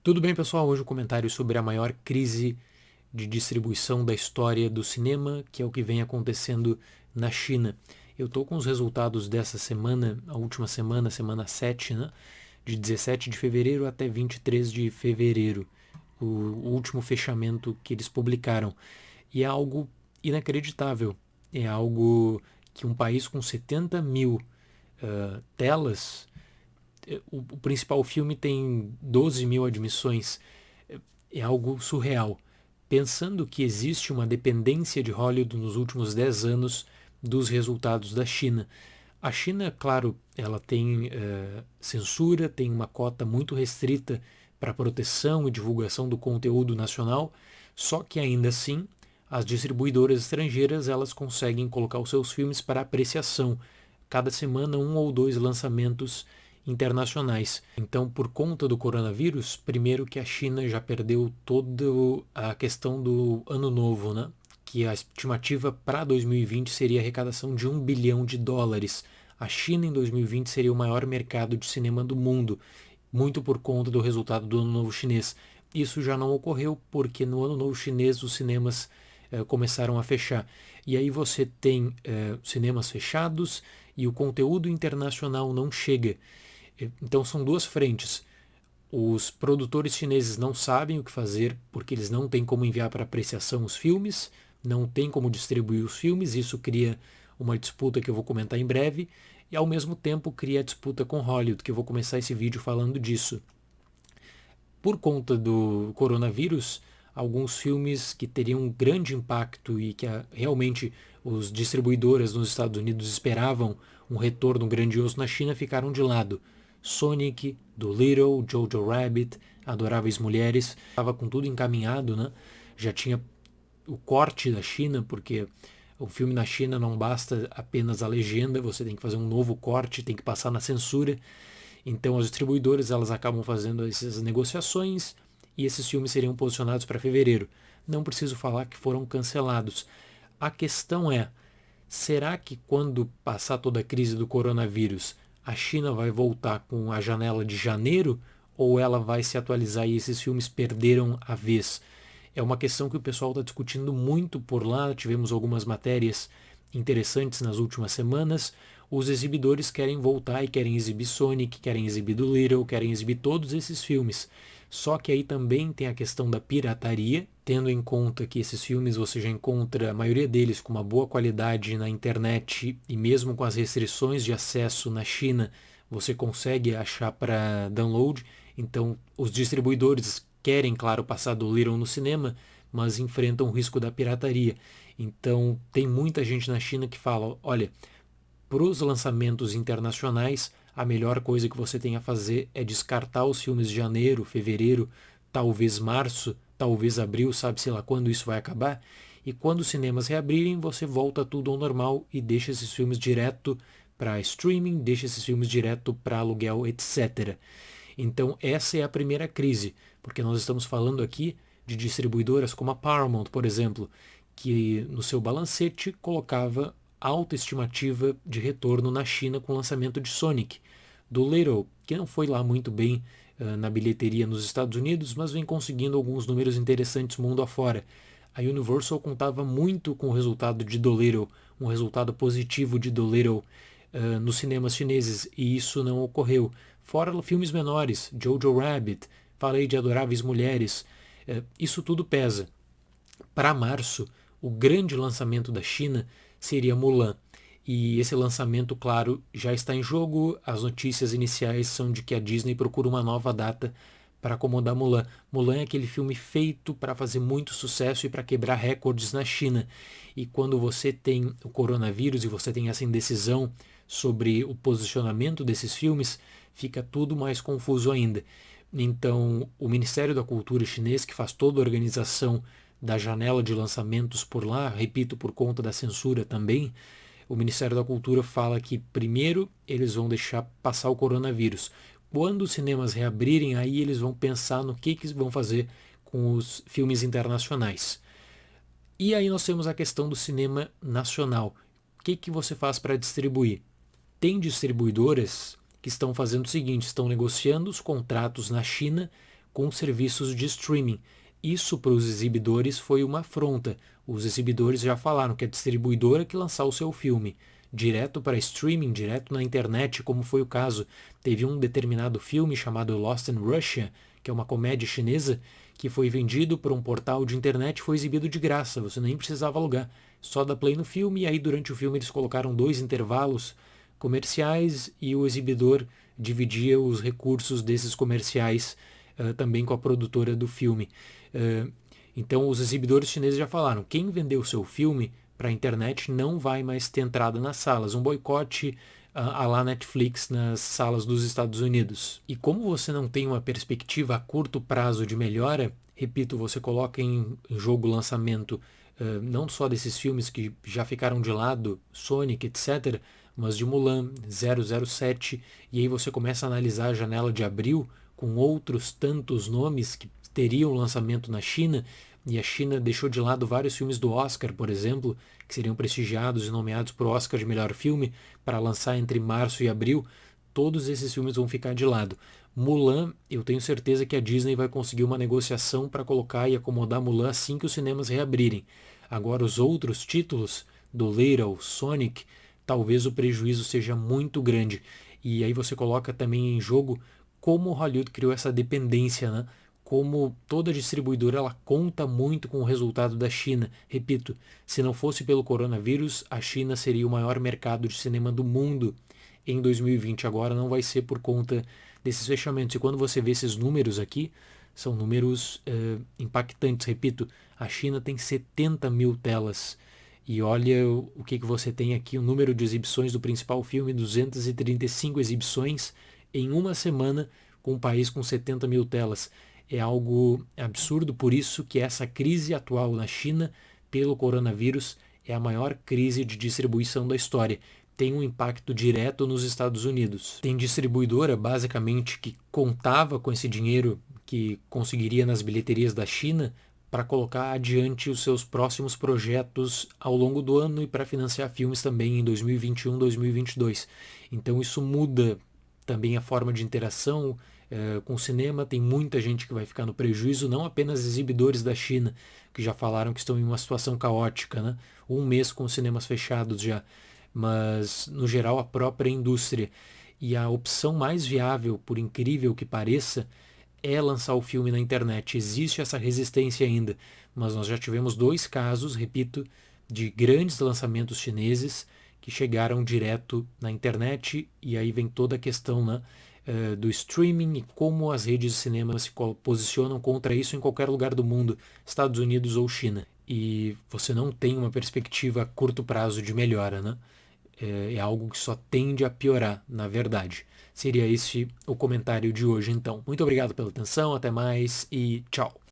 Tudo bem, pessoal? Hoje um comentário sobre a maior crise de distribuição da história do cinema, que é o que vem acontecendo na China. Eu estou com os resultados dessa semana, a última semana, semana 7, né? De 17 de fevereiro até 23 de fevereiro, o último fechamento que eles publicaram. E é algo inacreditável. É algo que um país com 70 mil telas, o principal filme tem 12 mil admissões. É algo surreal. Pensando que existe uma dependência de Hollywood nos últimos 10 anos dos resultados da China. A China, claro, ela tem censura, tem uma cota muito restrita para proteção e divulgação do conteúdo nacional, só que ainda assim as distribuidoras estrangeiras elas conseguem colocar os seus filmes para apreciação. Cada semana um ou dois lançamentos internacionais. Então, por conta do coronavírus, primeiro que a China já perdeu toda a questão do ano novo, né? Que a estimativa para 2020 seria a arrecadação de US$ 1 bilhão. A China em 2020 seria o maior mercado de cinema do mundo, muito por conta do resultado do Ano Novo Chinês. Isso já não ocorreu porque no Ano Novo Chinês os cinemas começaram a fechar. E aí você tem cinemas fechados e o conteúdo internacional não chega. Então são duas frentes. Os produtores chineses não sabem o que fazer porque eles não têm como enviar para apreciação os filmes, não têm como distribuir os filmes, isso cria uma disputa que eu vou comentar em breve, e ao mesmo tempo cria a disputa com Hollywood, que eu vou começar esse vídeo falando disso. Por conta do coronavírus, alguns filmes que teriam um grande impacto e que realmente os distribuidores nos Estados Unidos esperavam um retorno grandioso na China ficaram de lado. Sonic, Dolittle, Jojo Rabbit, Adoráveis Mulheres, estava com tudo encaminhado, né? Já tinha o corte da China, porque o filme na China não basta apenas a legenda, você tem que fazer um novo corte, tem que passar na censura. Então as distribuidoras elas acabam fazendo essas negociações e esses filmes seriam posicionados para fevereiro. Não preciso falar que foram cancelados. A questão é, será que quando passar toda a crise do coronavírus, a China vai voltar com a janela de janeiro ou ela vai se atualizar e esses filmes perderam a vez? É uma questão que o pessoal está discutindo muito por lá. Tivemos algumas matérias interessantes nas últimas semanas. Os exibidores querem voltar e querem exibir Sonic, querem exibir Dolittle, querem exibir todos esses filmes. Só que aí também tem a questão da pirataria, tendo em conta que esses filmes você já encontra a maioria deles com uma boa qualidade na internet e mesmo com as restrições de acesso na China, você consegue achar para download. Então, os distribuidores querem, claro, passar Dolittle no cinema, mas enfrentam o risco da pirataria. Então, tem muita gente na China que fala, olha, para os lançamentos internacionais, a melhor coisa que você tem a fazer é descartar os filmes de janeiro, fevereiro, talvez março, talvez abril, sabe-se lá quando isso vai acabar. E quando os cinemas reabrirem, você volta tudo ao normal e deixa esses filmes direto para streaming, deixa esses filmes direto para aluguel, etc. Então essa é a primeira crise, porque nós estamos falando aqui de distribuidoras como a Paramount, por exemplo, que no seu balancete colocava alta estimativa de retorno na China com o lançamento de Sonic. Do Little, que não foi lá muito bem na bilheteria nos Estados Unidos, mas vem conseguindo alguns números interessantes mundo afora. A Universal contava muito com o resultado de Dolittle, um resultado positivo de Dolittle nos cinemas chineses, e isso não ocorreu. Fora filmes menores, Jojo Rabbit, falei de Adoráveis Mulheres, isso tudo pesa. Para março, o grande lançamento da China seria Mulan. E esse lançamento, claro, já está em jogo. As notícias iniciais são de que a Disney procura uma nova data para acomodar Mulan. Mulan é aquele filme feito para fazer muito sucesso e para quebrar recordes na China. E quando você tem o coronavírus e você tem essa indecisão sobre o posicionamento desses filmes, fica tudo mais confuso ainda. Então, o Ministério da Cultura chinês, que faz toda a organização da janela de lançamentos por lá, repito, por conta da censura também, o Ministério da Cultura fala que primeiro eles vão deixar passar o coronavírus. Quando os cinemas reabrirem, aí eles vão pensar no que vão fazer com os filmes internacionais. E aí nós temos a questão do cinema nacional. O que você faz para distribuir? Tem distribuidoras que estão fazendo o seguinte, estão negociando os contratos na China com serviços de streaming. Isso para os exibidores foi uma afronta. Os exibidores já falaram que a distribuidora que lançar o seu filme direto para streaming, direto na internet, como foi o caso, teve um determinado filme chamado Lost in Russia, que é uma comédia chinesa, que foi vendido por um portal de internet e foi exibido de graça, você nem precisava alugar, só dar play no filme, e aí durante o filme eles colocaram 2 intervalos comerciais e o exibidor dividia os recursos desses comerciais também com a produtora do filme. Então os exibidores chineses já falaram, quem vendeu o seu filme para a internet não vai mais ter entrada nas salas, um boicote à la Netflix nas salas dos Estados Unidos. E como você não tem uma perspectiva a curto prazo de melhora, repito, você coloca em jogo o lançamento não só desses filmes que já ficaram de lado, Sonic, etc., mas de Mulan, 007, e aí você começa a analisar a janela de abril com outros tantos nomes que teriam lançamento na China, e a China deixou de lado vários filmes do Oscar, por exemplo, que seriam prestigiados e nomeados para o Oscar de melhor filme, para lançar entre março e abril, todos esses filmes vão ficar de lado. Mulan, eu tenho certeza que a Disney vai conseguir uma negociação para colocar e acomodar Mulan assim que os cinemas reabrirem. Agora os outros títulos, do Little, Sonic, talvez o prejuízo seja muito grande. E aí você coloca também em jogo como Hollywood criou essa dependência, né? Como toda distribuidora ela conta muito com o resultado da China. Repito, se não fosse pelo coronavírus, a China seria o maior mercado de cinema do mundo em 2020. Agora não vai ser por conta desses fechamentos. E quando você vê esses números aqui, são números impactantes. Repito, a China tem 70 mil telas. E olha o que você tem aqui, o número de exibições do principal filme, 235 exibições em uma semana com um país com 70 mil telas. É algo absurdo, por isso que essa crise atual na China pelo coronavírus é a maior crise de distribuição da história. Tem um impacto direto nos Estados Unidos. Tem distribuidora, basicamente, que contava com esse dinheiro que conseguiria nas bilheterias da China para colocar adiante os seus próximos projetos ao longo do ano e para financiar filmes também em 2021, 2022. Então isso muda também a forma de interação com o cinema. Tem muita gente que vai ficar no prejuízo, não apenas exibidores da China, que já falaram que estão em uma situação caótica, né? Um mês com os cinemas fechados já, mas no geral a própria indústria. E a opção mais viável, por incrível que pareça, é lançar o filme na internet. Existe essa resistência ainda, mas nós já tivemos 2 casos, repito, de grandes lançamentos chineses que chegaram direto na internet, e aí vem toda a questão, né, do streaming e como as redes de cinema se posicionam contra isso em qualquer lugar do mundo, Estados Unidos ou China. E você não tem uma perspectiva a curto prazo de melhora, né? É algo que só tende a piorar, na verdade. Seria esse o comentário de hoje, então. Muito obrigado pela atenção, até mais e tchau.